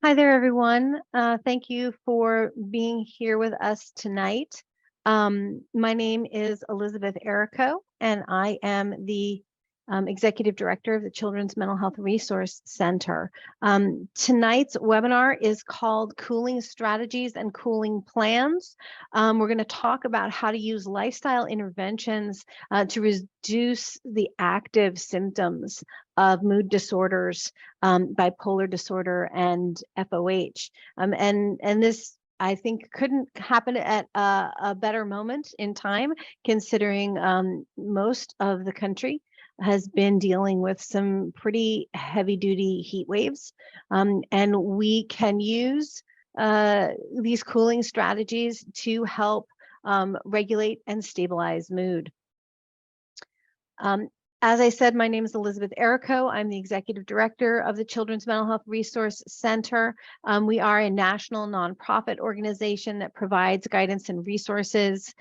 Hi there, everyone. Thank you for being here with us tonight. My name is Elizabeth Errico, and I am the Executive Director of the Children's Mental Health Resource Center. Tonight's webinar is called Cooling Strategies and Cooling Plans. We're going to talk about how to use lifestyle interventions to reduce the active symptoms of mood disorders, bipolar disorder, and FOH. And this, I think, couldn't happen at a better moment in time, considering most of the country has been dealing with some pretty heavy-duty heat waves. And we can use these cooling strategies to help regulate and stabilize mood. As I said, my name is Elizabeth Errico. I'm the Executive Director of the Children's Mental Health Resource Center. We are a national nonprofit organization that provides guidance and resources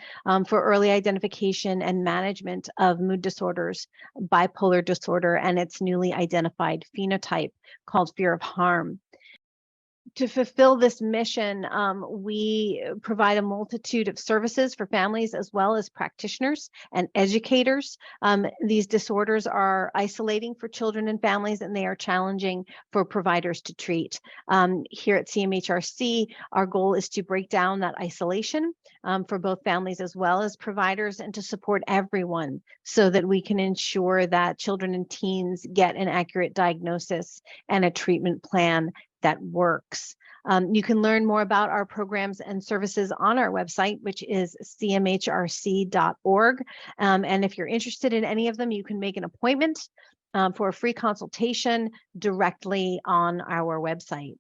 for early identification and management of mood disorders, bipolar disorder, and its newly identified phenotype called fear of harm. To fulfill this mission, we provide a multitude of services for families as well as practitioners and educators. These disorders are isolating for children and families, and they are challenging for providers to treat. Here at CMHRC, our goal is to break down that isolation for both families as well as providers, and to support everyone so that we can ensure that children and teens get an accurate diagnosis and a treatment plan that works. You can learn more about our programs and services on our website, which is cmhrc.org. And if you're interested in any of them, you can make an appointment for a free consultation directly on our website.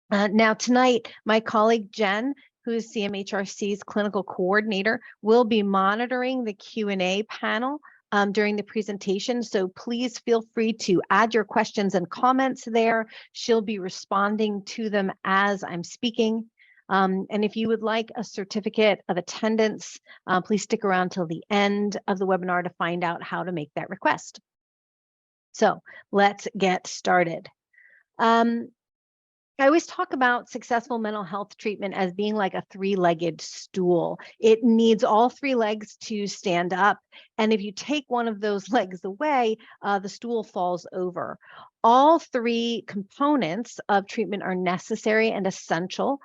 Now tonight, my colleague Jen, who is CMHRC's clinical coordinator, will be monitoring the Q&A panel during the presentation. So please feel free to add your questions and comments there. She'll be responding to them as I'm speaking. And if you would like a certificate of attendance, please stick around till the end of the webinar to find out how to make that request. So let's get started. I always talk about successful mental health treatment as being like a three-legged stool. It needs all three legs to stand up. And if you take one of those legs away, the stool falls over. All three components of treatment are necessary and essential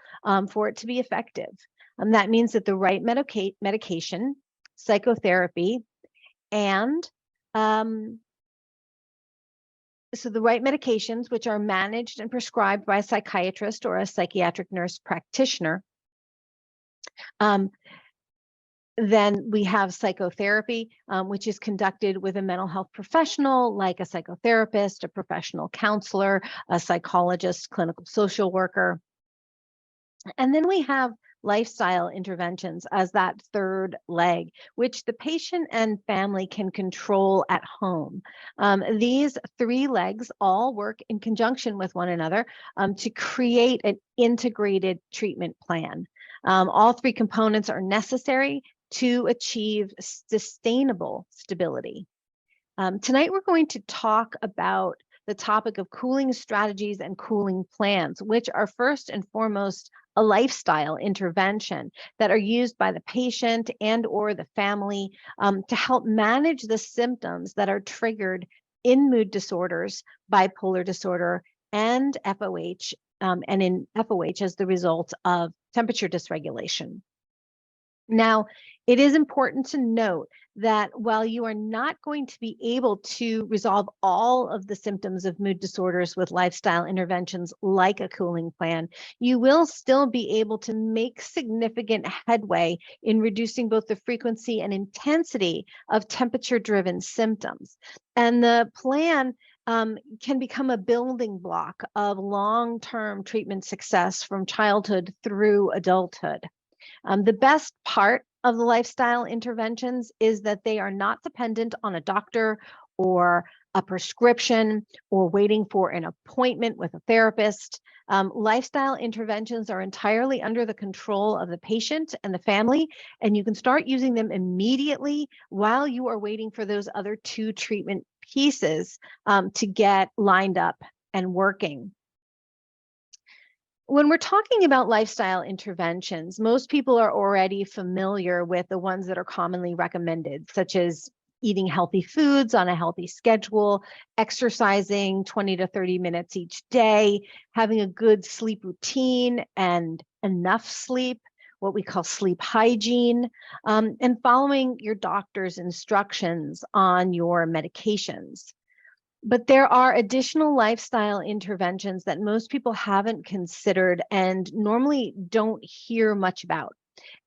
for it to be effective. That means that the right medication, psychotherapy, and so the right medications, which are managed and prescribed by a psychiatrist or a psychiatric nurse practitioner. Then we have psychotherapy, which is conducted with a mental health professional like a psychotherapist, a professional counselor, a psychologist, clinical social worker. And then we have lifestyle interventions as that third leg, which the patient and family can control at home. These three legs all work in conjunction with one another to create an integrated treatment plan. All three components are necessary to achieve sustainable stability. Tonight, we're going to talk about the topic of cooling strategies and cooling plans, which are first and foremost a lifestyle intervention that are used by the patient and or the family to help manage the symptoms that are triggered in mood disorders, bipolar disorder, and FOH, and in FOH as the result of temperature dysregulation. Now, it is important to note that while you are not going to be able to resolve all of the symptoms of mood disorders with lifestyle interventions like a cooling plan, you will still be able to make significant headway in reducing both the frequency and intensity of temperature-driven symptoms. And the plan can become a building block of long-term treatment success from childhood through adulthood. The best part of the lifestyle interventions is that they are not dependent on a doctor or a prescription or waiting for an appointment with a therapist. Lifestyle interventions are entirely under the control of the patient and the family, and you can start using them immediately while you are waiting for those other two treatment pieces to get lined up and working. When we're talking about lifestyle interventions, most people are already familiar with the ones that are commonly recommended, such as eating healthy foods on a healthy schedule, exercising 20 to 30 minutes each day, having a good sleep routine and enough sleep, what we call sleep hygiene, and following your doctor's instructions on your medications. But there are additional lifestyle interventions that most people haven't considered and normally don't hear much about.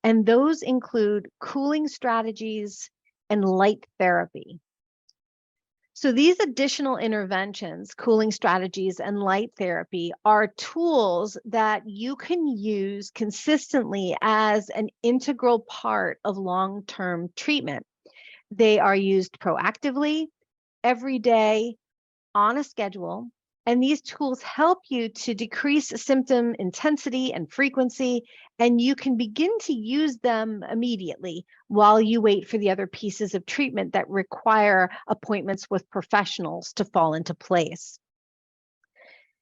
And those include cooling strategies and light therapy. So these additional interventions, cooling strategies and light therapy, are tools that you can use consistently as an integral part of long-term treatment. They are used proactively every day on a schedule, and these tools help you to decrease symptom intensity and frequency, and you can begin to use them immediately while you wait for the other pieces of treatment that require appointments with professionals to fall into place.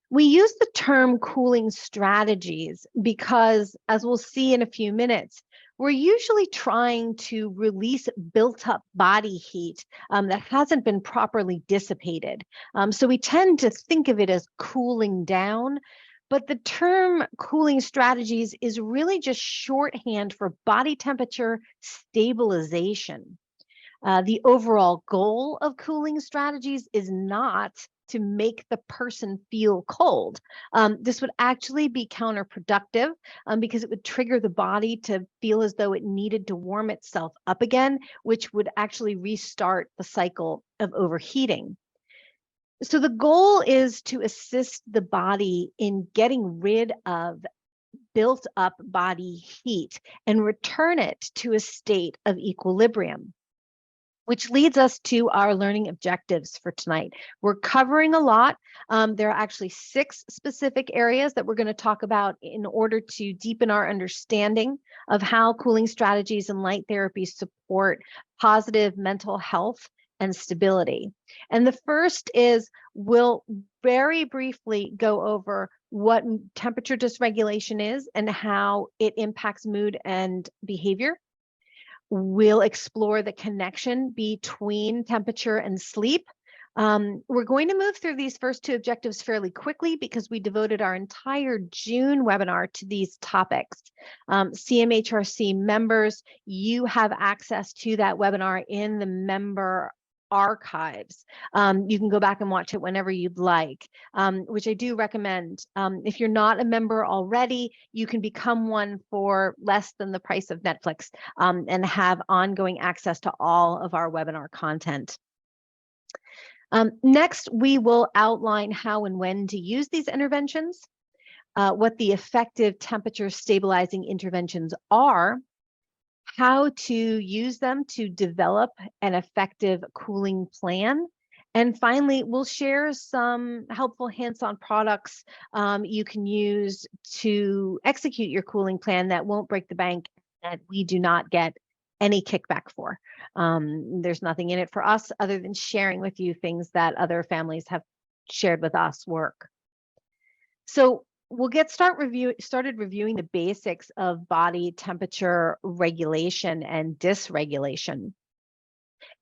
We use the term cooling strategies because, as we'll see in a few minutes, we're usually trying to release built up body heat that hasn't been properly dissipated. So we tend to think of it as cooling down, but the term cooling strategies is really just shorthand for body temperature stabilization. The overall goal of cooling strategies is not to make the person feel cold. This would actually be counterproductive because it would trigger the body to feel as though it needed to warm itself up again, which would actually restart the cycle of overheating. So the goal is to assist the body in getting rid of built up body heat and return it to a state of equilibrium, which leads us to our learning objectives for tonight. We're covering a lot. There are actually 6 specific areas that we're going to talk about in order to deepen our understanding of how cooling strategies and light therapy support positive mental health and stability. And the first is we'll very briefly go over what temperature dysregulation is and how it impacts mood and behavior. We'll explore the connection between temperature and sleep. We're going to move through these first 2 objectives fairly quickly because we devoted our entire June webinar to these topics. CMHRC members, you have access to that webinar in the member archives. You can go back and watch it whenever you'd like, which I do recommend. If you're not a member already, you can become one for less than the price of Netflix and have ongoing access to all of our webinar content. Next, we will outline how and when to use these interventions, what the effective temperature stabilizing interventions are, how to use them to develop an effective cooling plan. And finally, we'll share some helpful hands-on products you can use to execute your cooling plan that won't break the bank, that we do not get any kickback for. There's nothing in it for us other than sharing with you things that other families have shared with us work. So we'll get started reviewing the basics of body temperature regulation and dysregulation.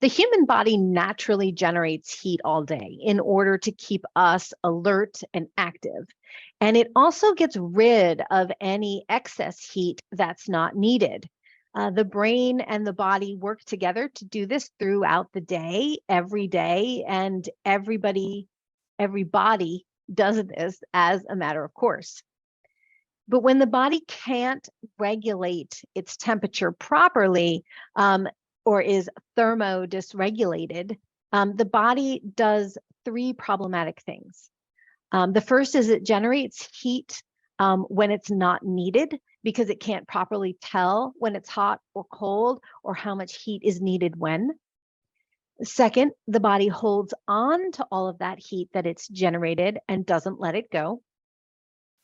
The human body naturally generates heat all day in order to keep us alert and active. And it also gets rid of any excess heat that's not needed. The brain and the body work together to do this throughout the day, and everybody does this as a matter of course. But when the body can't regulate its temperature properly, or is thermodysregulated, the body does 3 problematic things. The first is it generates heat when it's not needed because it can't properly tell when it's hot or cold or how much heat is needed when. Second, the body holds on to all of that heat that it's generated and doesn't let it go.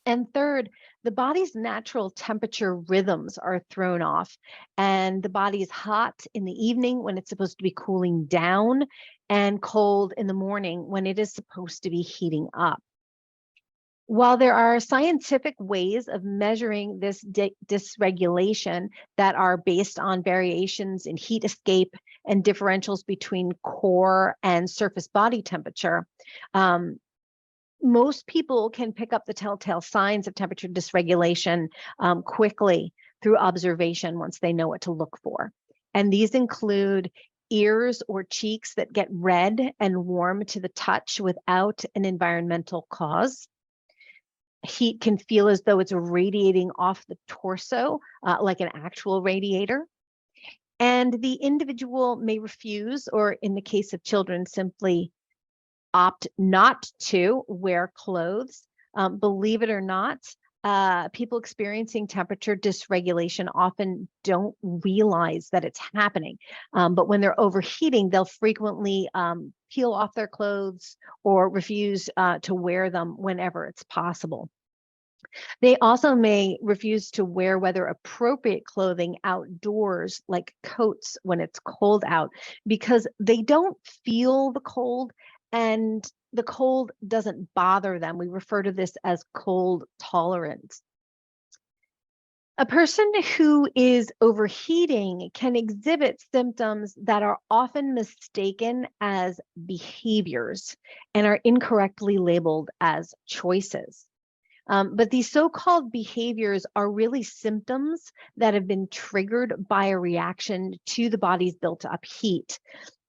And third, the body's natural temperature rhythms are thrown off, and the body is hot in the evening when it's supposed to be cooling down and cold in the morning when it is supposed to be heating up. While there are scientific ways of measuring this dysregulation that are based on variations in heat escape and differentials between core and surface body temperature, um, most people can pick up the telltale signs of temperature dysregulation quickly through observation once they know what to look for. And these include ears or cheeks that get red and warm to the touch without an environmental cause. Heat can feel as though it's radiating off the torso, like an actual radiator. And the individual may refuse, or in the case of children, simply opt not to wear clothes. Believe it or not, people experiencing temperature dysregulation often don't realize that it's happening. But when they're overheating, they'll frequently peel off their clothes or refuse to wear them whenever it's possible. They also may refuse to wear weather appropriate clothing outdoors, like coats when it's cold out, because they don't feel the cold and the cold doesn't bother them. We refer to this as cold tolerance. A person who is overheating can exhibit symptoms that are often mistaken as behaviors and are incorrectly labeled as choices. But these so-called behaviors are really symptoms that have been triggered by a reaction to the body's built up heat.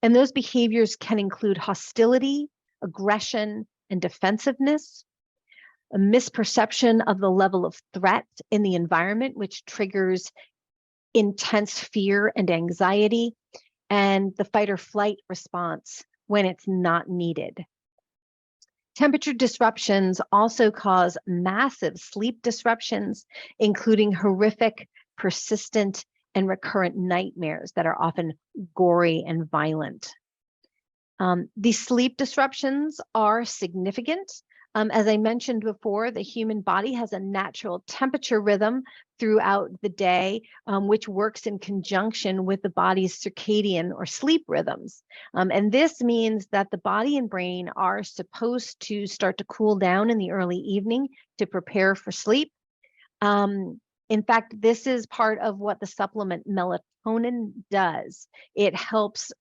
And those behaviors can include hostility, aggression, and defensiveness, a misperception of the level of threat in the environment, which triggers intense fear and anxiety, and the fight or flight response when it's not needed. Temperature disruptions also cause massive sleep disruptions, including horrific, persistent, and recurrent nightmares that are often gory and violent. These sleep disruptions are significant. As I mentioned before, the human body has a natural temperature rhythm throughout the day, which works in conjunction with the body's circadian or sleep rhythms. And this means that the body and brain are supposed to start to cool down in the early evening to prepare for sleep. In fact, this is part of what the supplement melatonin does. It helps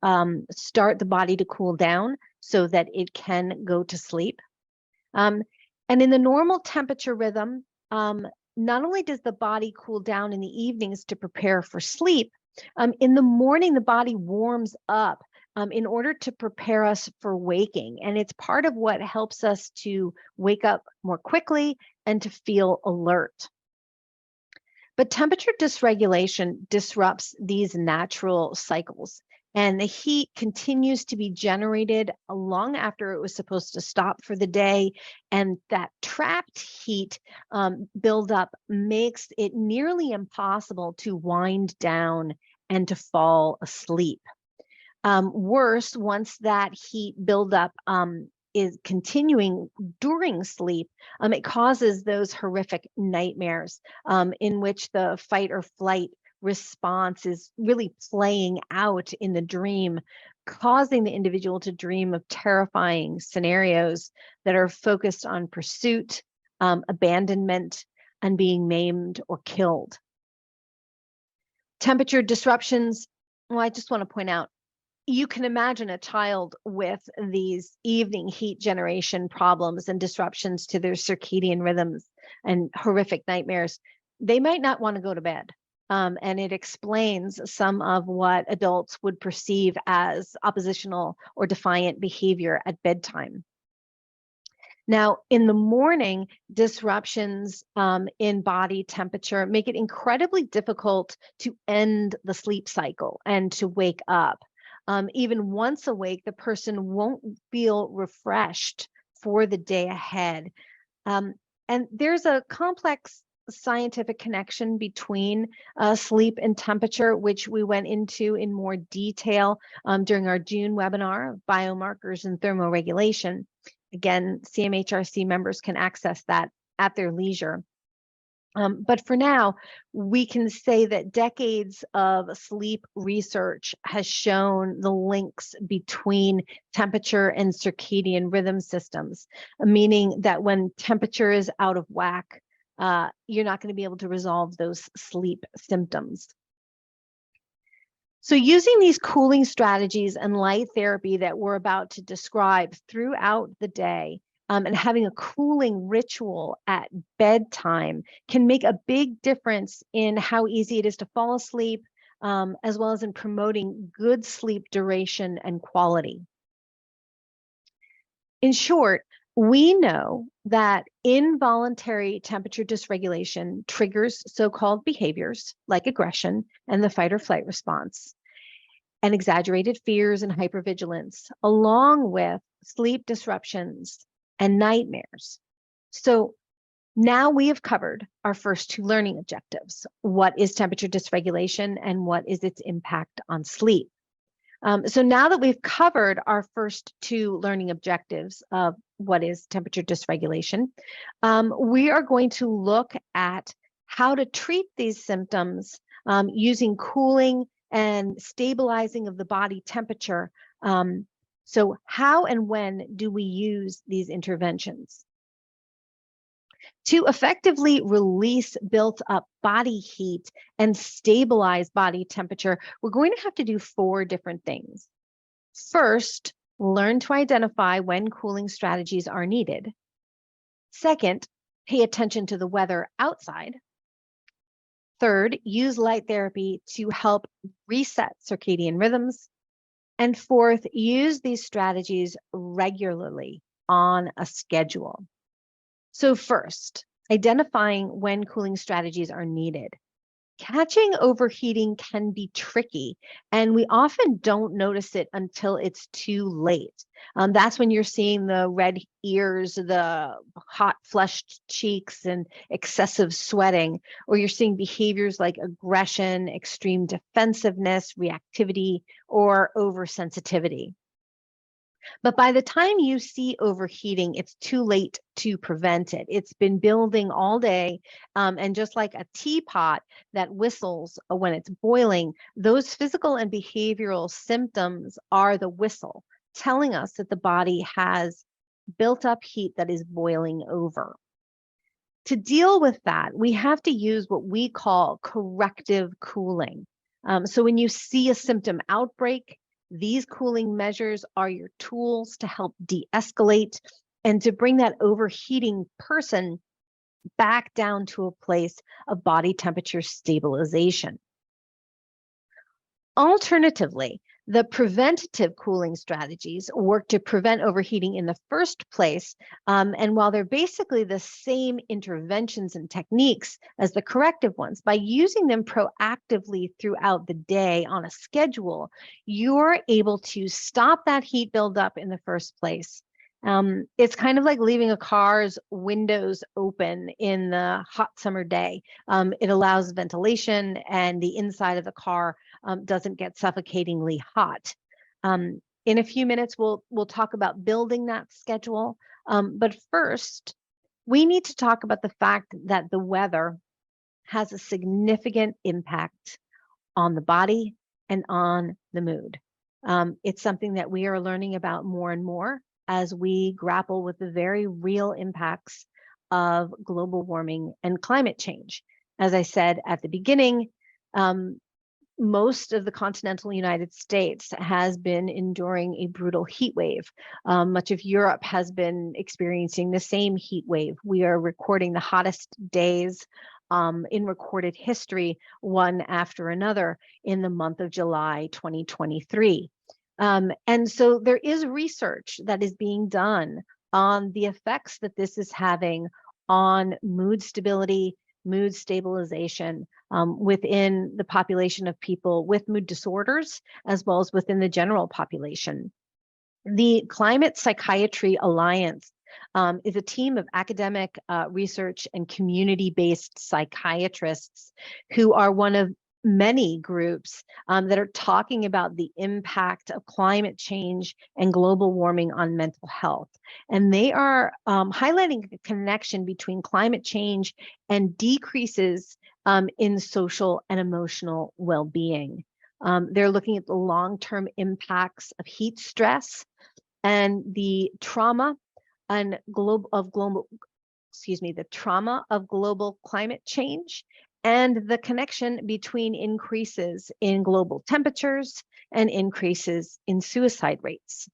start the body to cool down so that it can go to sleep. And in the normal temperature rhythm, not only does the body cool down in the evenings to prepare for sleep, in the morning, the body warms up in order to prepare us for waking. And it's part of what helps us to wake up more quickly and to feel alert. But temperature dysregulation disrupts these natural cycles, and the heat continues to be generated long after it was supposed to stop for the day. And that trapped heat buildup makes it nearly impossible to wind down and to fall asleep. Worse, once that heat buildup is continuing during sleep, it causes those horrific nightmares in which the fight or flight response is really playing out in the dream, causing the individual to dream of terrifying scenarios that are focused on pursuit, abandonment, and being maimed or killed. Temperature disruptions, well, I just want to point out, you can imagine a child with these evening heat generation problems and disruptions to their circadian rhythms and horrific nightmares. They might not want to go to bed. And it explains some of what adults would perceive as oppositional or defiant behavior at bedtime. Now, in the morning, disruptions in body temperature make it incredibly difficult to end the sleep cycle and to wake up. Even once awake, the person won't feel refreshed for the day ahead. And there's a complex scientific connection between sleep and temperature, which we went into in more detail during our June webinar, Biomarkers and Thermoregulation. Again, CMHRC members can access that at their leisure. But for now, we can say that decades of sleep research has shown the links between temperature and circadian rhythm systems, meaning that when temperature is out of whack, you're not going to be able to resolve those sleep symptoms. So using these cooling strategies and light therapy that we're about to describe throughout the day, and having a cooling ritual at bedtime can make a big difference in how easy it is to fall asleep, as well as in promoting good sleep duration and quality. In short, we know that involuntary temperature dysregulation triggers so-called behaviors like aggression and the fight or flight response, and exaggerated fears and hypervigilance, along with sleep disruptions and nightmares. So now we have covered our first two learning objectives. What is temperature dysregulation and what is its impact on sleep? So now that we've covered our first two learning objectives of what is temperature dysregulation, we are going to look at how to treat these symptoms using cooling and stabilizing of the body temperature. So how and when do we use these interventions? To effectively release built up body heat and stabilize body temperature, we're going to have to do four different things. First, learn to identify when cooling strategies are needed. Second, pay attention to the weather outside. Third, use light therapy to help reset circadian rhythms. And fourth, use these strategies regularly on a schedule. So first, identifying when cooling strategies are needed. Catching overheating can be tricky, and we often don't notice it until it's too late. That's when you're seeing the red ears, the hot flushed cheeks, and excessive sweating, or you're seeing behaviors like aggression, extreme defensiveness, reactivity, or oversensitivity. But by the time you see overheating, it's too late to prevent it. It's been building all day. And just like a teapot that whistles when it's boiling, those physical and behavioral symptoms are the whistle, telling us that the body has built up heat that is boiling over. To deal with that, we have to use what we call corrective cooling. So when you see a symptom outbreak, these cooling measures are your tools to help de-escalate and to bring that overheating person back down to a place of body temperature stabilization. Alternatively, the preventative cooling strategies work to prevent overheating in the first place. And while they're basically the same interventions and techniques as the corrective ones, by using them proactively throughout the day on a schedule, you're able to stop that heat buildup in the first place. It's kind of like leaving a car's windows open in the hot summer day. It allows ventilation, and the inside of the car doesn't get suffocatingly hot. In a few minutes, we'll talk about building that schedule. But first, we need to talk about the fact that the weather has a significant impact on the body and on the mood. It's something that we are learning about more and more as we grapple with the very real impacts of global warming and climate change. As I said at the beginning, most of the continental United States has been enduring a brutal heat wave. Much of Europe has been experiencing the same heat wave. We are recording the hottest days in recorded history, one after another, in the month of July 2023. And so there is research that is being done on the effects that this is having on mood stability, mood stabilization within the population of people with mood disorders, as well as within the general population. The Climate Psychiatry Alliance is a team of academic research and community-based psychiatrists who are one of many groups that are talking about the impact of climate change and global warming on mental health. And they are highlighting the connection between climate change and decreases in social and emotional well-being. They're looking at the long-term impacts of heat stress and the trauma and the trauma of global climate change and the connection between increases in global temperatures and increases in suicide rates.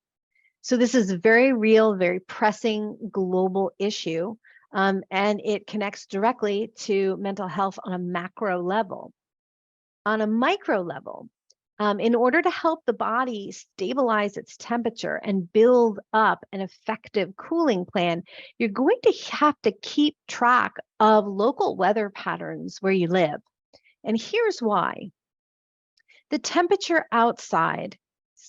So this is a very real, very pressing global issue, and it connects directly to mental health on a macro level. On a micro level, in order to help the body stabilize its temperature and build up an effective cooling plan, you're going to have to keep track of local weather patterns where you live. And here's why. The temperature outside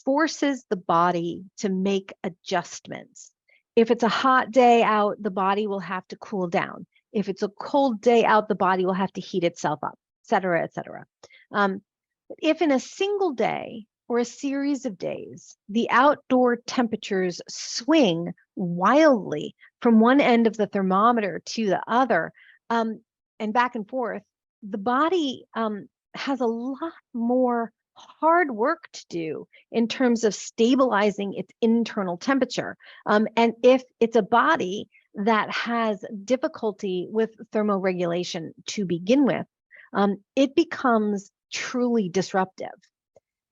forces the body to make adjustments. If it's a hot day out, the body will have to cool down. If it's a cold day out, the body will have to heat itself up, et cetera, et cetera. If in a single day or a series of days, the outdoor temperatures swing wildly from one end of the thermometer to the other, and back and forth, the body has a lot more hard work to do in terms of stabilizing its internal temperature. And if it's a body that has difficulty with thermoregulation to begin with, it becomes truly disruptive.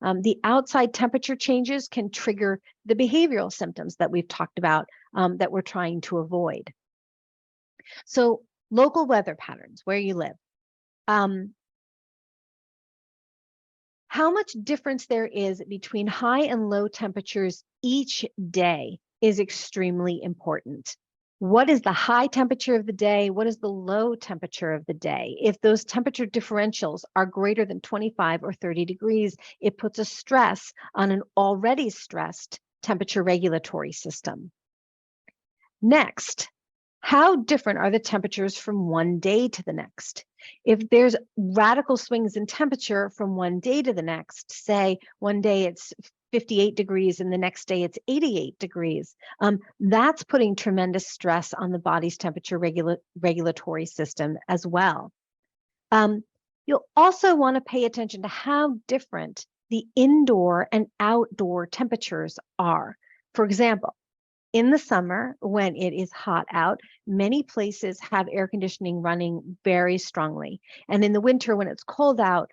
The outside temperature changes can trigger the behavioral symptoms that we've talked about that we're trying to avoid. So local weather patterns, where you live. How much difference there is between high and low temperatures each day is extremely important. What is the high temperature of the day? What is the low temperature of the day? If those temperature differentials are greater than 25 or 30 degrees, it puts a stress on an already stressed temperature regulatory system. Next, how different are the temperatures from one day to the next? If there's radical swings in temperature from one day to the next, say one day it's 58 degrees and the next day it's 88 degrees, that's putting tremendous stress on the body's temperature regulatory system as well. You'll also want to pay attention to how different the indoor and outdoor temperatures are. For example, in the summer, when it is hot out, many places have air conditioning running very strongly. And in the winter, when it's cold out,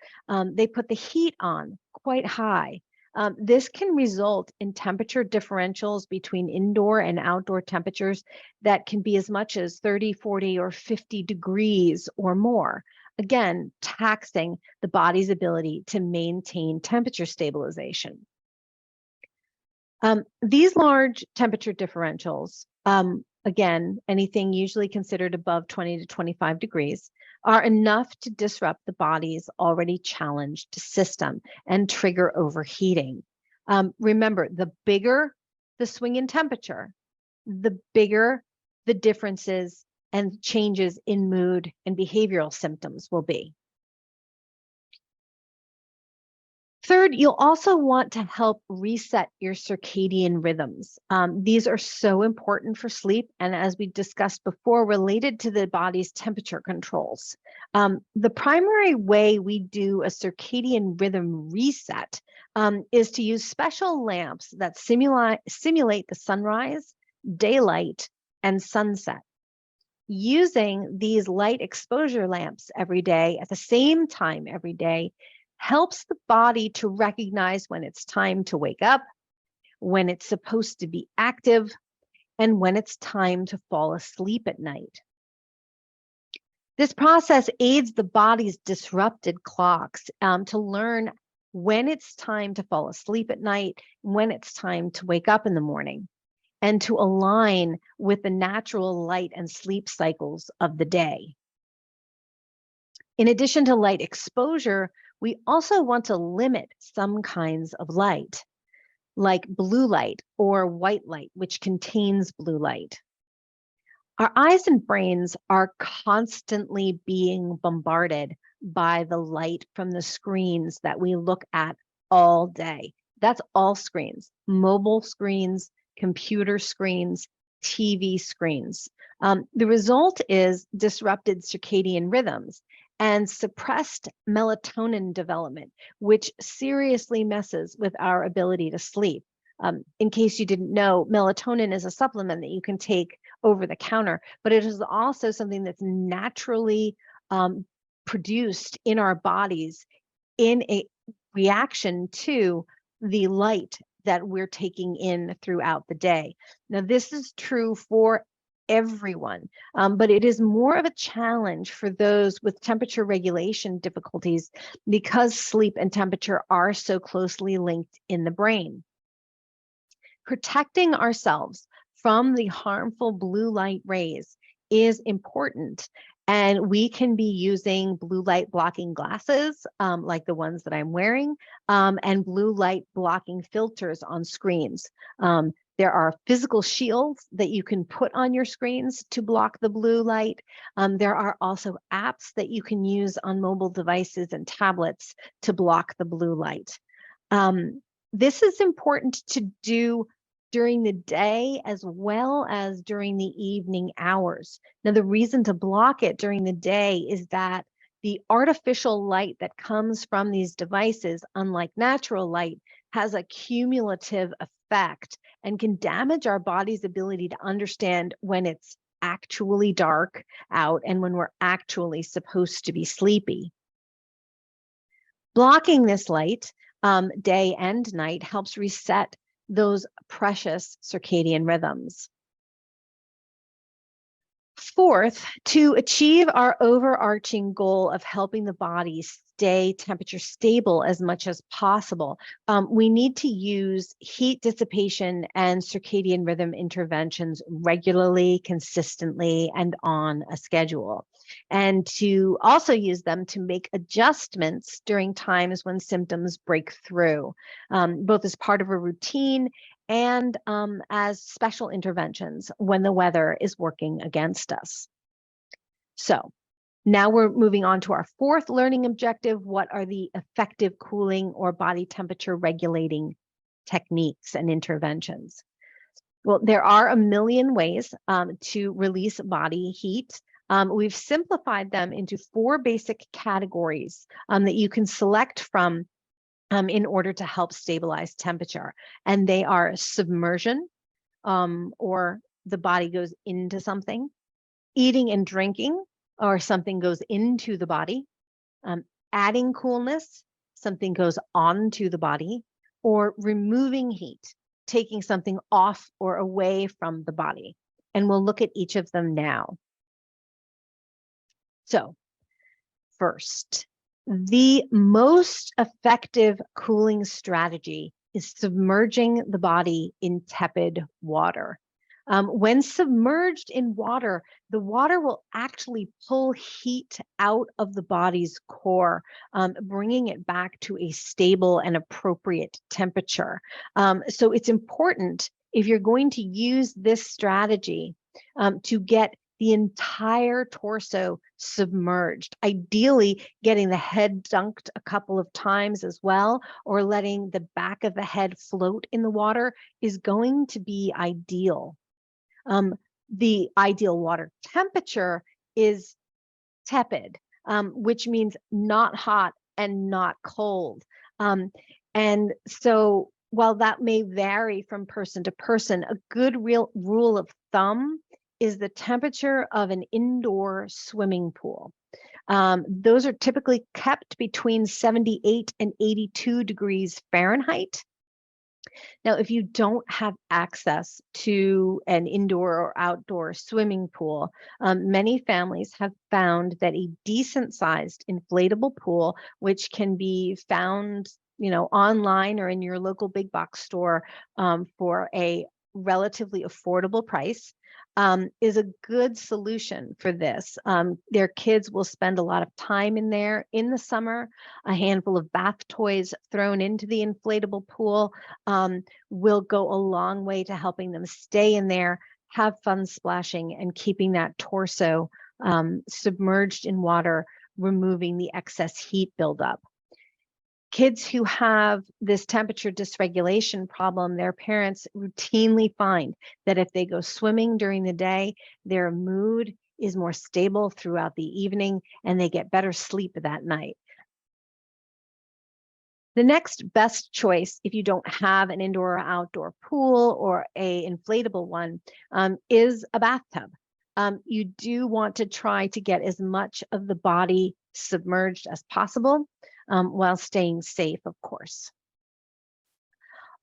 they put the heat on quite high. This can result in temperature differentials between indoor and outdoor temperatures that can be as much as 30, 40, or 50 degrees or more. Again, taxing the body's ability to maintain temperature stabilization. These large temperature differentials, again, anything usually considered above 20 to 25 degrees, are enough to disrupt the body's already challenged system and trigger overheating. Remember, the bigger the swing in temperature, the bigger the differences and changes in mood and behavioral symptoms will be. Third, you'll also want to help reset your circadian rhythms. These are so important for sleep, and as we discussed before, related to the body's temperature controls. The primary way we do a circadian rhythm reset is to use special lamps that simulate the sunrise, daylight, and sunset. Using these light exposure lamps every day at the same time every day helps the body to recognize when it's time to wake up, when it's supposed to be active, and when it's time to fall asleep at night. This process aids the body's disrupted clocks to learn when it's time to fall asleep at night, when it's time to wake up in the morning, and to align with the natural light and sleep cycles of the day. In addition to light exposure, we also want to limit some kinds of light, like blue light or white light, which contains blue light. Our eyes and brains are constantly being bombarded by the light from the screens that we look at all day. That's all screens, mobile screens, computer screens, TV screens. The result is disrupted circadian rhythms and suppressed melatonin development, which seriously messes with our ability to sleep. In case you didn't know, melatonin is a supplement that you can take over the counter, but it is also something that's naturally produced in our bodies in a reaction to the light that we're taking in throughout the day. Now, this is true for everyone, but it is more of a challenge for those with temperature regulation difficulties because sleep and temperature are so closely linked in the brain. Protecting ourselves from the harmful blue light rays is important. And we can be using blue light blocking glasses, like the ones that I'm wearing, and blue light blocking filters on screens. There are physical shields that you can put on your screens to block the blue light. There are also apps that you can use on mobile devices and tablets to block the blue light. This is important to do during the day as well as during the evening hours. Now, the reason to block it during the day is that the artificial light that comes from these devices, unlike natural light, has a cumulative effect and can damage our body's ability to understand when it's actually dark out and when we're actually supposed to be sleepy. Blocking this light day and night helps reset those precious circadian rhythms. Fourth, to achieve our overarching goal of helping the body stay temperature stable as much as possible, we need to use heat dissipation and circadian rhythm interventions regularly, consistently, and on a schedule. And to also use them to make adjustments during times when symptoms break through, both as part of a routine and as special interventions when the weather is working against us. So now we're moving on to our fourth learning objective. What are the effective cooling or body temperature regulating techniques and interventions? Well, there are a million ways to release body heat. We've simplified them into 4 basic categories that you can select from in order to help stabilize temperature. And they are submersion, or the body goes into something, eating and drinking, or something goes into the body, adding coolness, something goes onto the body, or removing heat, taking something off or away from the body. And we'll look at each of them now. So first, the most effective cooling strategy is submerging the body in tepid water. When submerged in water, the water will actually pull heat out of the body's core, bringing it back to a stable and appropriate temperature. So it's important, if you're going to use this strategy, to get the entire torso submerged, ideally getting the head dunked a couple of times as well, or letting the back of the head float in the water is going to be ideal. The ideal water temperature is tepid, which means not hot and not cold. And so while that may vary from person to person, a good real rule of thumb is the temperature of an indoor swimming pool. Those are typically kept between 78 and 82 degrees Fahrenheit. Now, if you don't have access to an indoor or outdoor swimming pool, many families have found that a decent sized inflatable pool, which can be found, online or in your local big box store for a relatively affordable price, is a good solution for this. Their kids will spend a lot of time in there in the summer. A handful of bath toys thrown into the inflatable pool will go a long way to helping them stay in there, have fun splashing, and keeping that torso submerged in water removing the excess heat buildup. Kids who have this temperature dysregulation problem, their parents routinely find that if they go swimming during the day, their mood is more stable throughout the evening and they get better sleep that night. The next best choice, if you don't have an indoor or outdoor pool or a inflatable one, is a bathtub. You do want to try to get as much of the body submerged as possible, while staying safe, of course.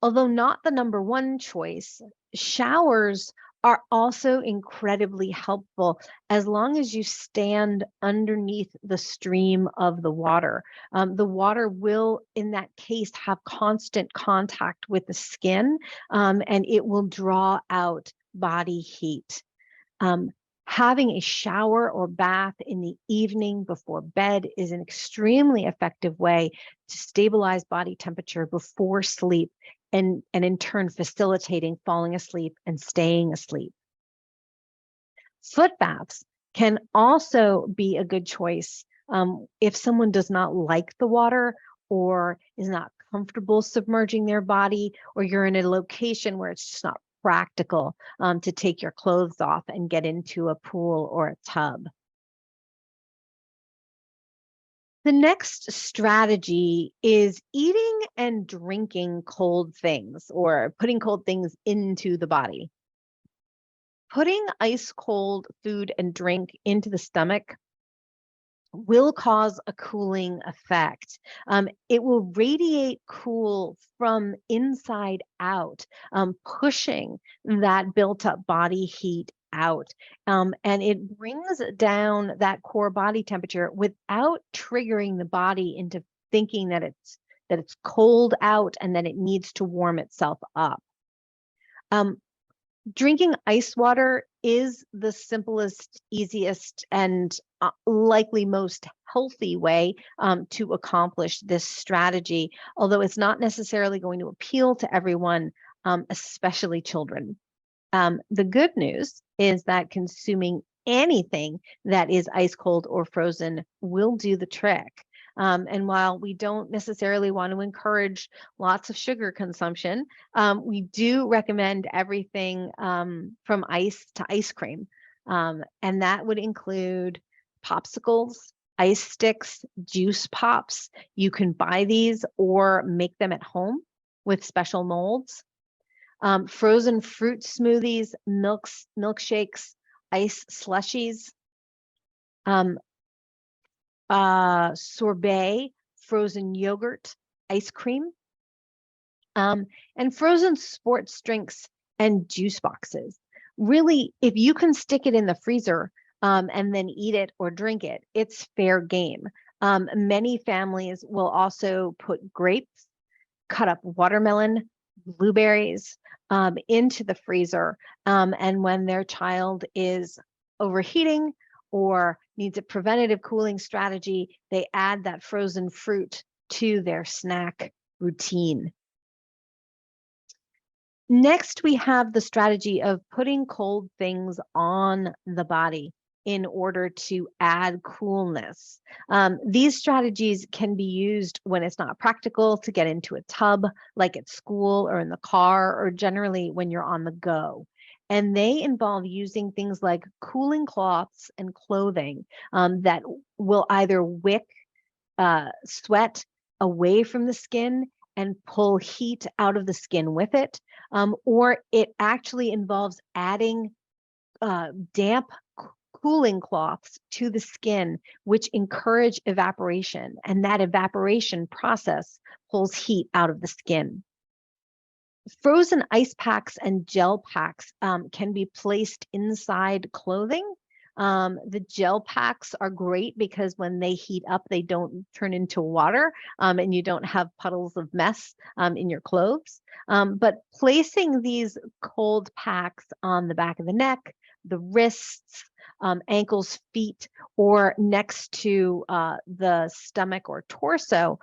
Although not the number one choice, showers are also incredibly helpful as long as you stand underneath the stream of the water. The water will, in that case, have constant contact with the skin, and it will draw out body heat. Having a shower or bath in the evening before bed is an extremely effective way to stabilize body temperature before sleep, and in turn facilitating falling asleep and staying asleep. Foot baths can also be a good choice if someone does not like the water or is not comfortable submerging their body, or you're in a location where it's just not practical to take your clothes off and get into a pool or a tub. The next strategy is eating and drinking cold things, or putting cold things into the body. Putting ice cold food and drink into the stomach will cause a cooling effect. It will radiate cool from inside out, pushing that built up body heat out. And it brings down that core body temperature without triggering the body into thinking that it's cold out and that it needs to warm itself up. Drinking ice water is the simplest, easiest, and likely most healthy way to accomplish this strategy, although it's not necessarily going to appeal to everyone, especially children. The good news is that consuming anything that is ice cold or frozen will do the trick. And while we don't necessarily want to encourage lots of sugar consumption, we do recommend everything from ice to ice cream. And that would include popsicles, ice sticks, juice pops. You can buy these or make them at home with special molds. Frozen fruit smoothies, milkshakes, ice slushies. Sorbet, frozen yogurt, ice cream, and frozen sports drinks and juice boxes. Really, if you can stick it in the freezer and then eat it or drink it, it's fair game. Many families will also put grapes, cut up watermelon, blueberries into the freezer. And when their child is overheating or needs a preventative cooling strategy, they add that frozen fruit to their snack routine. Next, we have the strategy of putting cold things on the body in order to add coolness. These strategies can be used when it's not practical to get into a tub, like at school or in the car, or generally when you're on the go. And they involve using things like cooling cloths and clothing that will either wick sweat away from the skin and pull heat out of the skin with it, or it actually involves adding damp cooling cloths to the skin, which encourage evaporation, and that evaporation process pulls heat out of the skin. Frozen ice packs and gel packs can be placed inside clothing. The gel packs are great because when they heat up, they don't turn into water, and you don't have puddles of mess in your clothes. But placing these cold packs on the back of the neck, the wrists, ankles, feet, or next to the stomach or torso,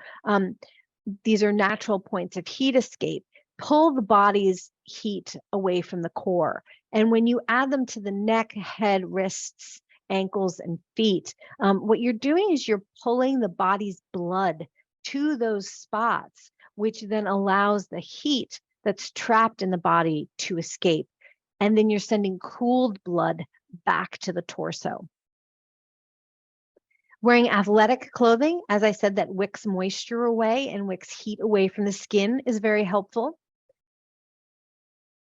these are natural points of heat escape. Pull the body's heat away from the core. And when you add them to the neck, head, wrists, ankles, and feet. What you're doing is you're pulling the body's blood to those spots, which then allows the heat that's trapped in the body to escape. And then you're sending cooled blood back to the torso. Wearing athletic clothing, as I said, that wicks moisture away and wicks heat away from the skin is very helpful.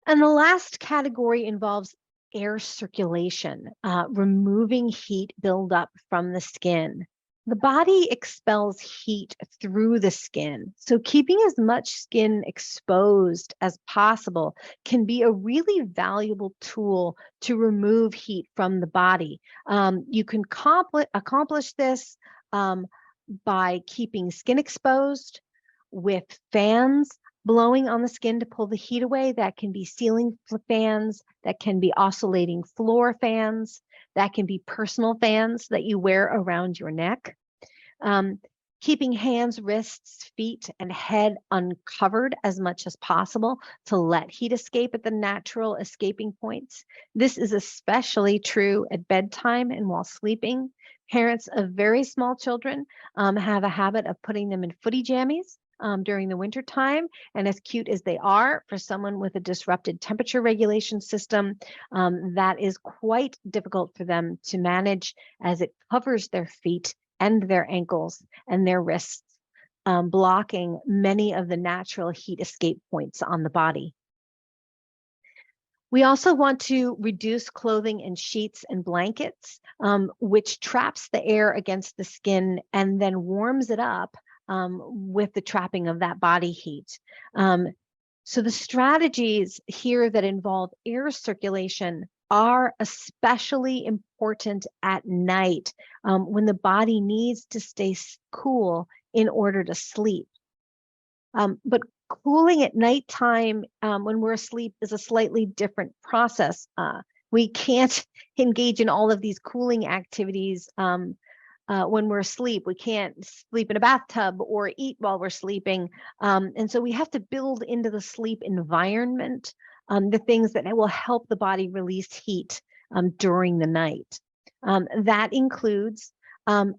And the last category involves air circulation, removing heat buildup from the skin. The body expels heat through the skin, so keeping as much skin exposed as possible can be a really valuable tool to remove heat from the body. You can accomplish this by keeping skin exposed with fans blowing on the skin to pull the heat away. That can be ceiling fans, that can be oscillating floor fans, that can be personal fans that you wear around your neck. Keeping hands, wrists, feet, and head uncovered as much as possible to let heat escape at the natural escaping points. This is especially true at bedtime and while sleeping. Parents of very small children have a habit of putting them in footy jammies during the winter time, and as cute as they are, for someone with a disrupted temperature regulation system, that is quite difficult for them to manage, as it covers their feet and their ankles and their wrists, blocking many of the natural heat escape points on the body. We also want to reduce clothing and sheets and blankets, which traps the air against the skin and then warms it up with the trapping of that body heat. So the strategies here that involve air circulation are especially important at night when the body needs to stay cool in order to sleep. But cooling at nighttime when we're asleep is a slightly different process. We can't engage in all of these cooling activities when we're asleep. We can't sleep in a bathtub or eat while we're sleeping. And so we have to build into the sleep environment the things that will help the body release heat during the night. That includes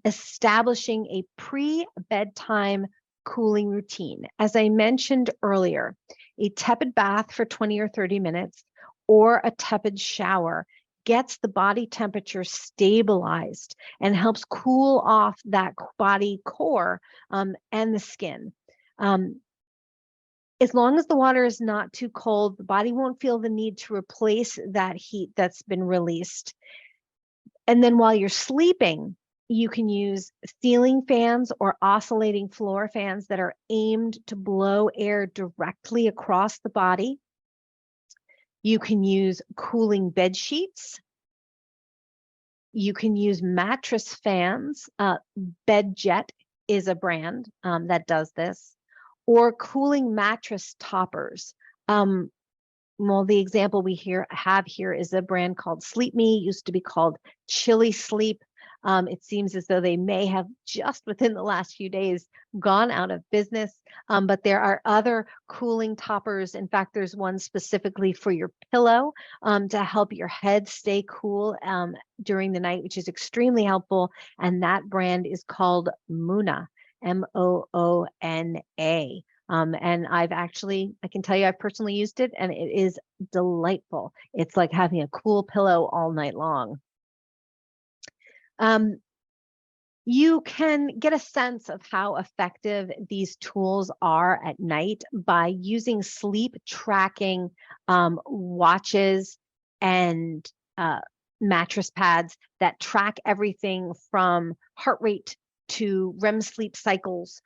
establishing a pre-bedtime cooling routine. As I mentioned earlier, a tepid bath for 20 or 30 minutes or a tepid shower gets the body temperature stabilized and helps cool off that body core and the skin. As long as the water is not too cold, the body won't feel the need to replace that heat that's been released. And then while you're sleeping, you can use ceiling fans or oscillating floor fans that are aimed to blow air directly across the body. You can use cooling bed sheets. You can use mattress fans. BedJet is a brand that does this, or cooling mattress toppers. Well, the example we have here is a brand called Sleep Me, used to be called Chilly Sleep. It seems as though they may have just within the last few days gone out of business, but there are other cooling toppers. In fact, there's one specifically for your pillow to help your head stay cool during the night, which is extremely helpful. And that brand is called Moona, Moona. And I can tell you, I've personally used it and it is delightful. It's like having a cool pillow all night long. You can get a sense of how effective these tools are at night by using sleep tracking watches and mattress pads that track everything from heart rate to REM sleep cycles,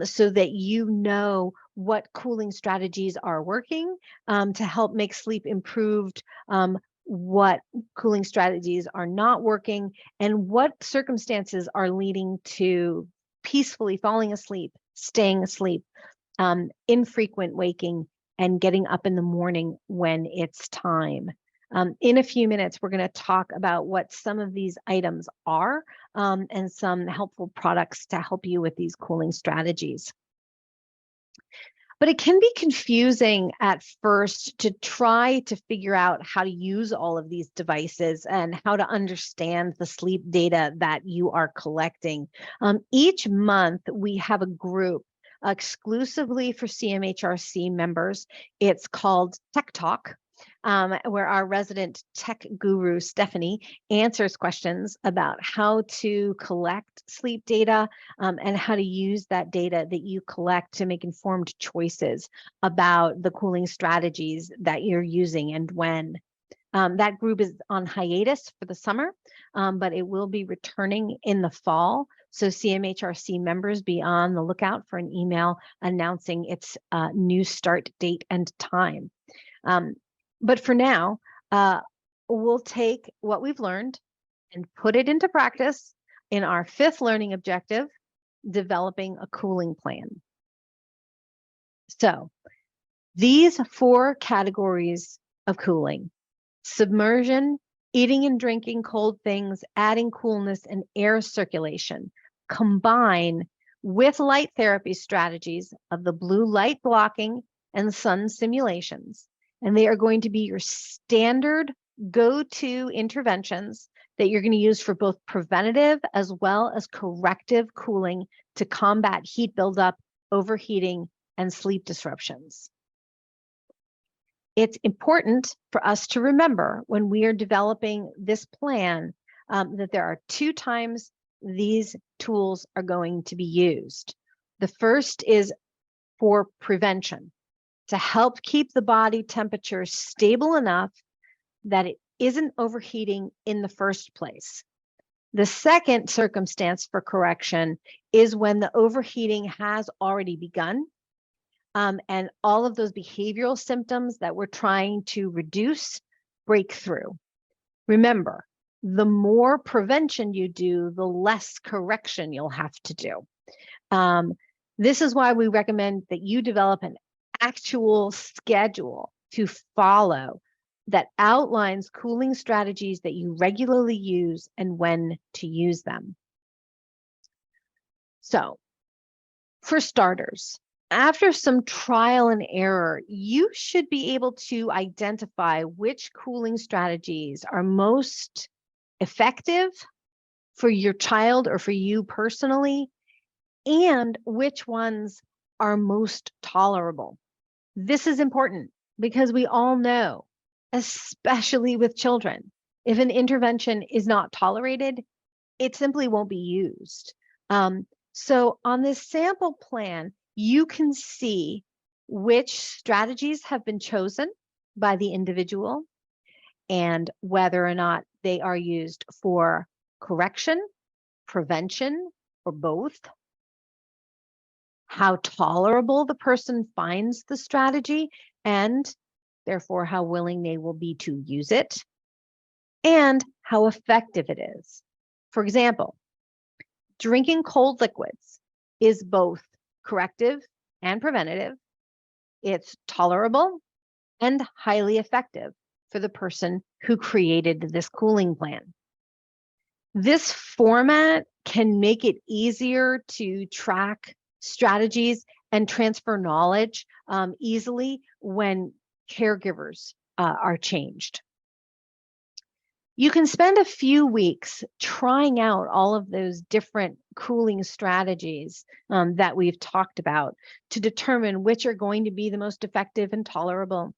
so that you know what cooling strategies are working to help make sleep improved, what cooling strategies are not working, and what circumstances are leading to peacefully falling asleep, staying asleep, infrequent waking, and getting up in the morning when it's time. In a few minutes, we're going to talk about what some of these items are and some helpful products to help you with these cooling strategies. But it can be confusing at first to try to figure out how to use all of these devices and how to understand the sleep data that you are collecting. Each month, we have a group exclusively for CMHRC members. It's called Tech Talk, where our resident tech guru, Stephanie, answers questions about how to collect sleep data and how to use that data that you collect to make informed choices about the cooling strategies that you're using and when. That group is on hiatus for the summer, but it will be returning in the fall. So CMHRC members, be on the lookout for an email announcing its new start date and time. But for now, we'll take what we've learned and put it into practice in our 5th learning objective, developing a cooling plan. So these 4 categories of cooling: submersion, eating and drinking cold things, adding coolness, and air circulation, combine with light therapy strategies of the blue light blocking and sun simulations. And they are going to be your standard go-to interventions that you're going to use for both preventative as well as corrective cooling to combat heat buildup, overheating, and sleep disruptions. It's important for us to remember when we are developing this plan that there are 2 times these tools are going to be used. The first is for prevention, to help keep the body temperature stable enough that it isn't overheating in the first place. The second circumstance for correction is when the overheating has already begun, and all of those behavioral symptoms that we're trying to reduce break through. Remember, the more prevention you do, the less correction you'll have to do. This is why we recommend that you develop an actual schedule to follow that outlines cooling strategies that you regularly use and when to use them. So, for starters, after some trial and error, you should be able to identify which cooling strategies are most effective for your child or for you personally, and which ones are most tolerable. This is important because we all know, especially with children, if an intervention is not tolerated, it simply won't be used. So on this sample plan, you can see which strategies have been chosen by the individual and whether or not they are used for correction, prevention, or both, how tolerable the person finds the strategy, and therefore how willing they will be to use it, and how effective it is. For example, drinking cold liquids is both corrective and preventative. It's tolerable and highly effective for the person who created this cooling plan. This format can make it easier to track strategies and transfer knowledge easily when caregivers are changed. You can spend a few weeks trying out all of those different cooling strategies that we've talked about to determine which are going to be the most effective and tolerable.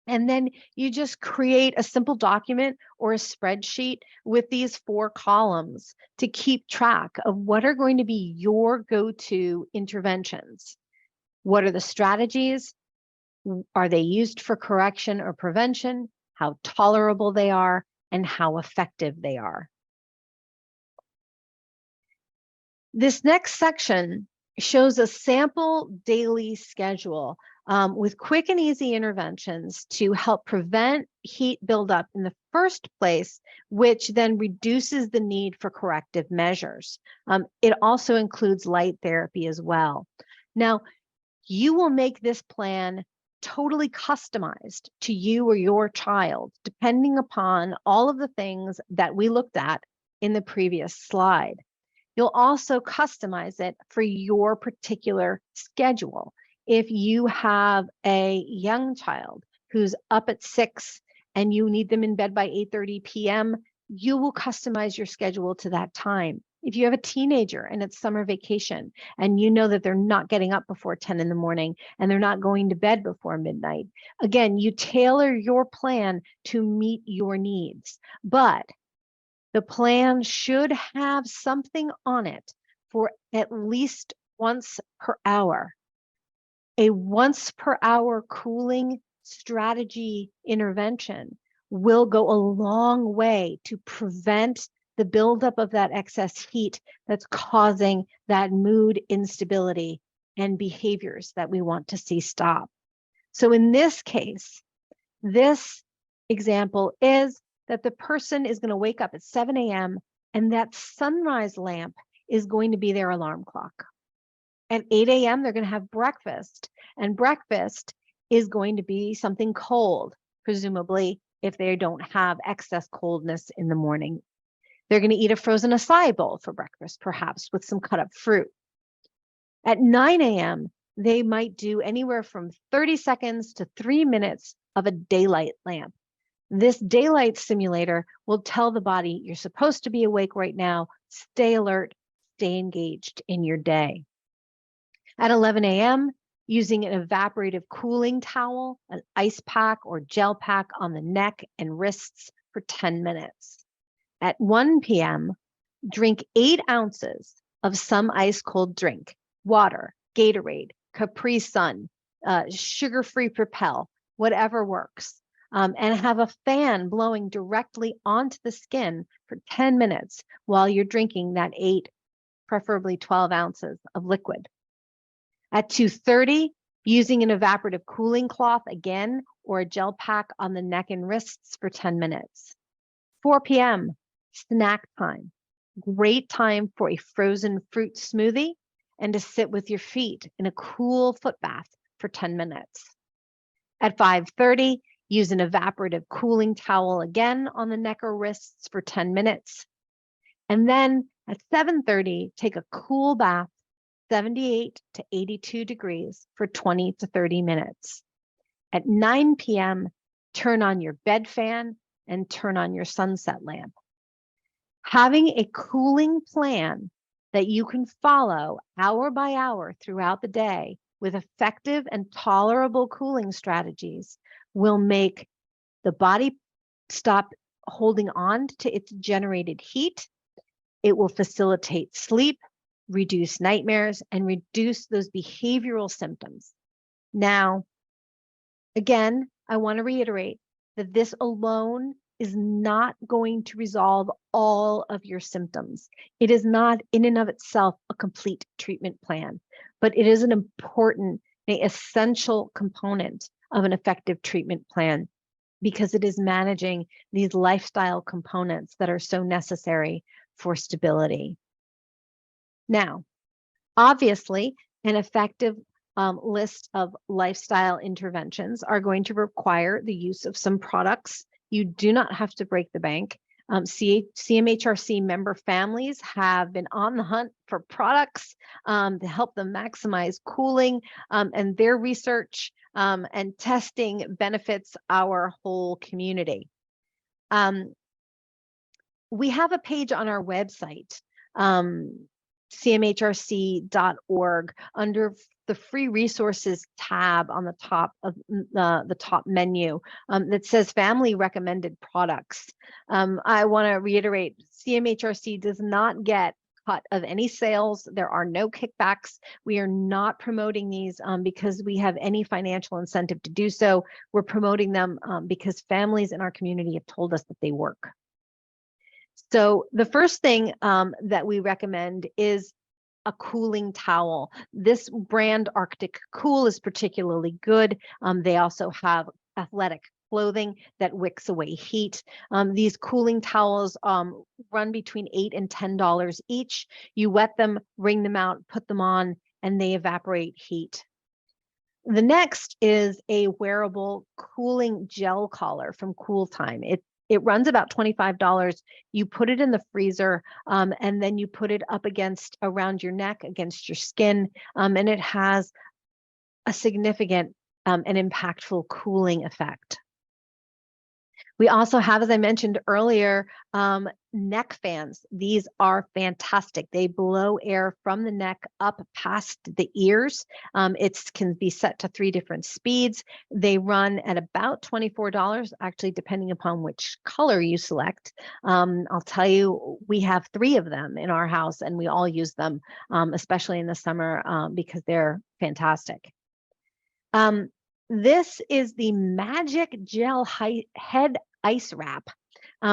And then you just create a simple document or a spreadsheet with these 4 columns to keep track of what are going to be your go-to interventions. What are the strategies? Are they used for correction or prevention? How tolerable they are, and how effective they are. This next section shows a sample daily schedule with quick and easy interventions to help prevent heat buildup in the first place, which then reduces the need for corrective measures. It also includes light therapy as well. Now, you will make this plan totally customized to you or your child, depending upon all of the things that we looked at in the previous slide. You'll also customize it for your particular schedule. If you have a young child who's up at 6 and you need them in bed by 8:30 p.m., you will customize your schedule to that time. If you have a teenager and it's summer vacation and you know that they're not getting up before 10 in the morning and they're not going to bed before midnight, again, you tailor your plan to meet your needs. But the plan should have something on it for at least once per hour. A once per hour cooling strategy intervention will go a long way to prevent the buildup of that excess heat that's causing that mood instability and behaviors that we want to see stop. So in this case, this example is that the person is going to wake up at 7 a.m. and that sunrise lamp is going to be their alarm clock. At 8 a.m., they're going to have breakfast, and breakfast is going to be something cold, presumably, if they don't have excess coldness in the morning. They're going to eat a frozen acai bowl for breakfast, perhaps with some cut up fruit. At 9 a.m., they might do anywhere from 30 seconds to 3 minutes of a daylight lamp. This daylight simulator will tell the body, you're supposed to be awake right now, stay alert, stay engaged in your day. At 11 a.m., using an evaporative cooling towel, an ice pack or gel pack on the neck and wrists for 10 minutes. At 1 p.m., drink 8 ounces of some ice cold drink, water, Gatorade, Capri Sun, sugar-free Propel, whatever works, and have a fan blowing directly onto the skin for 10 minutes while you're drinking that 8, preferably 12 ounces of liquid. At 2:30, using an evaporative cooling cloth again, or a gel pack on the neck and wrists for 10 minutes. 4 p.m., snack time. Great time for a frozen fruit smoothie and to sit with your feet in a cool foot bath for 10 minutes. At 5:30, use an evaporative cooling towel again on the neck or wrists for 10 minutes. And then at 7:30, take a cool bath, 78 to 82 degrees for 20 to 30 minutes. At 9 p.m., turn on your bed fan and turn on your sunset lamp. Having a cooling plan that you can follow hour by hour throughout the day with effective and tolerable cooling strategies will make the body stop holding on to its generated heat. It will facilitate sleep, reduce nightmares, and reduce those behavioral symptoms. Now, again, I want to reiterate that this alone is not going to resolve all of your symptoms. It is not in and of itself a complete treatment plan, but it is an important, essential component of an effective treatment plan because it is managing these lifestyle components that are so necessary for stability. Now, obviously, an effective list of lifestyle interventions are going to require the use of some products. You do not have to break the bank. CMHRC member families have been on the hunt for products to help them maximize cooling, and their research and testing benefits our whole community. We have a page on our website, cmhrc.org, under the free resources tab on the top of the top menu that says family recommended products. I want to reiterate, CMHRC does not get cut of any sales. There are no kickbacks. We are not promoting these because we have any financial incentive to do so. We're promoting them because families in our community have told us that they work. So the first thing that we recommend is a cooling towel. This brand, Arctic Cool, is particularly good. They also have athletic clothing that wicks away heat. These cooling towels run between $8 and $10 each. You wet them, wring them out, put them on, and they evaporate heat. The next is a wearable cooling gel collar from Cool Time. It runs about $25. You put it in the freezer, and then you put it up around your neck, against your skin, and it has a significant and impactful cooling effect. We also have, as I mentioned earlier, neck fans. These are fantastic. They blow air from the neck up past the ears. It can be set to 3 different speeds. They run at about $24, actually, depending upon which color you select. I'll tell you, we have 3 of them in our house, and we all use them, especially in the summer, because they're fantastic. This is the Magic Gel Head Ice Wrap,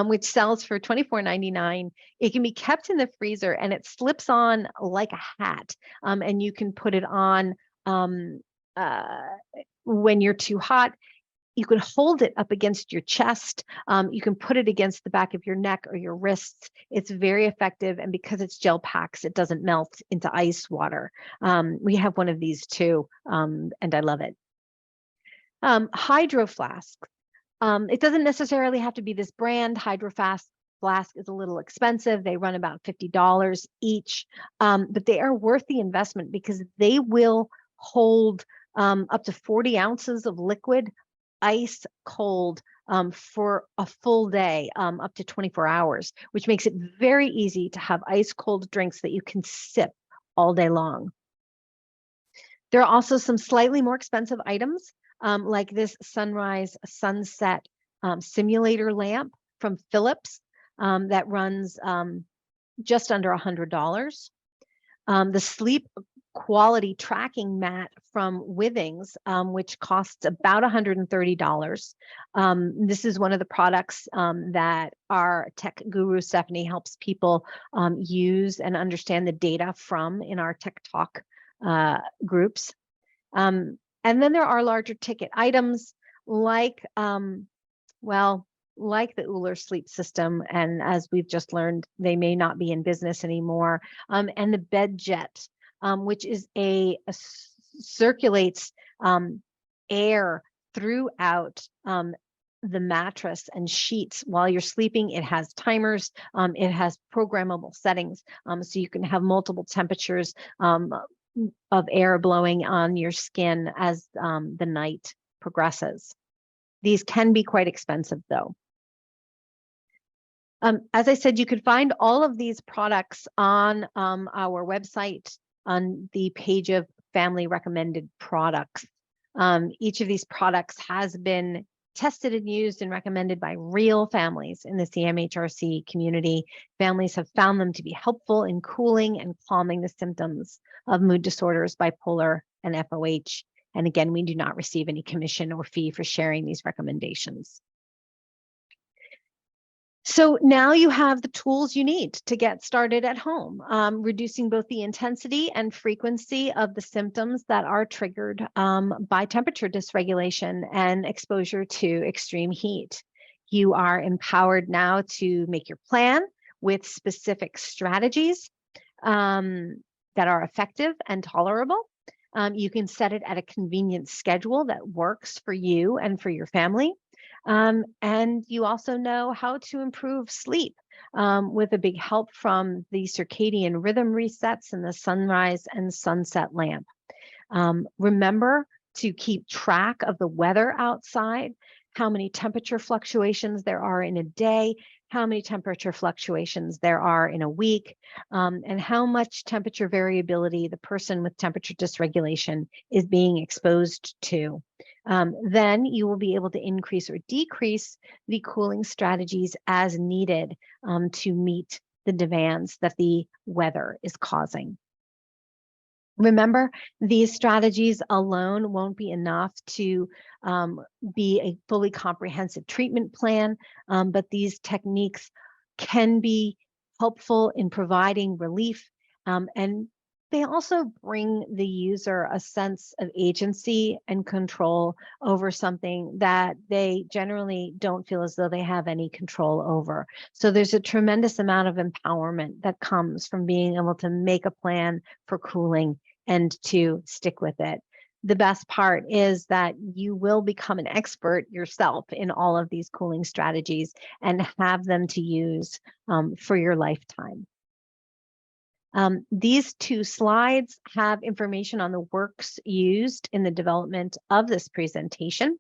which sells for $24.99. It can be kept in the freezer, and it slips on like a hat, and you can put it on when you're too hot. You can hold it up against your chest. You can put it against the back of your neck or your wrists. It's very effective. And because it's gel packs, it doesn't melt into ice water. We have one of these too, and I love it. Hydro flask. It doesn't necessarily have to be this brand. Hydro flask is a little expensive. They run about $50 each, but they are worth the investment because they will hold up to 40 ounces of liquid, ice cold, for a full day, up to 24 hours, which makes it very easy to have ice cold drinks that you can sip all day long. There are also some slightly more expensive items, like this sunrise sunset simulator lamp from Philips, that runs just under $100. The sleep quality tracking mat from Withings, which costs about $130. This is one of the products that our tech guru Stephanie helps people use and understand the data from in our Tech Talk groups. And then there are larger ticket items like, like the Uller sleep system. And as we've just learned, they may not be in business anymore. And the bed jet, which is circulates air throughout the mattress and sheets while you're sleeping. It has timers, it has programmable settings, so you can have multiple temperatures of air blowing on your skin as the night progresses. These can be quite expensive though. As I said, you could find all of these products on our website on the page of family recommended products. Each of these products has been tested and used and recommended by real families in the CMHRC community. Families have found them to be helpful in cooling and calming the symptoms of mood disorders, bipolar, and FOH. And again, we do not receive any commission or fee for sharing these recommendations. So now you have the tools you need to get started at home, reducing both the intensity and frequency of the symptoms that are triggered by temperature dysregulation and exposure to extreme heat. You are empowered now to make your plan with specific strategies that are effective and tolerable. You can set it at a convenient schedule that works for you and for your family. And you also know how to improve sleep with a big help from the circadian rhythm resets and the sunrise and sunset lamp. Remember to keep track of the weather outside, how many temperature fluctuations there are in a day, how many temperature fluctuations there are in a week, and how much temperature variability the person with temperature dysregulation is being exposed to. Then you will be able to increase or decrease the cooling strategies as needed to meet the demands that the weather is causing. Remember, these strategies alone won't be enough to be a fully comprehensive treatment plan, but these techniques can be helpful in providing relief, and they also bring the user a sense of agency and control over something that they generally don't feel as though they have any control over. So there's a tremendous amount of empowerment that comes from being able to make a plan for cooling and to stick with it. The best part is that you will become an expert yourself in all of these cooling strategies and have them to use for your lifetime. These two slides have information on the works used in the development of this presentation.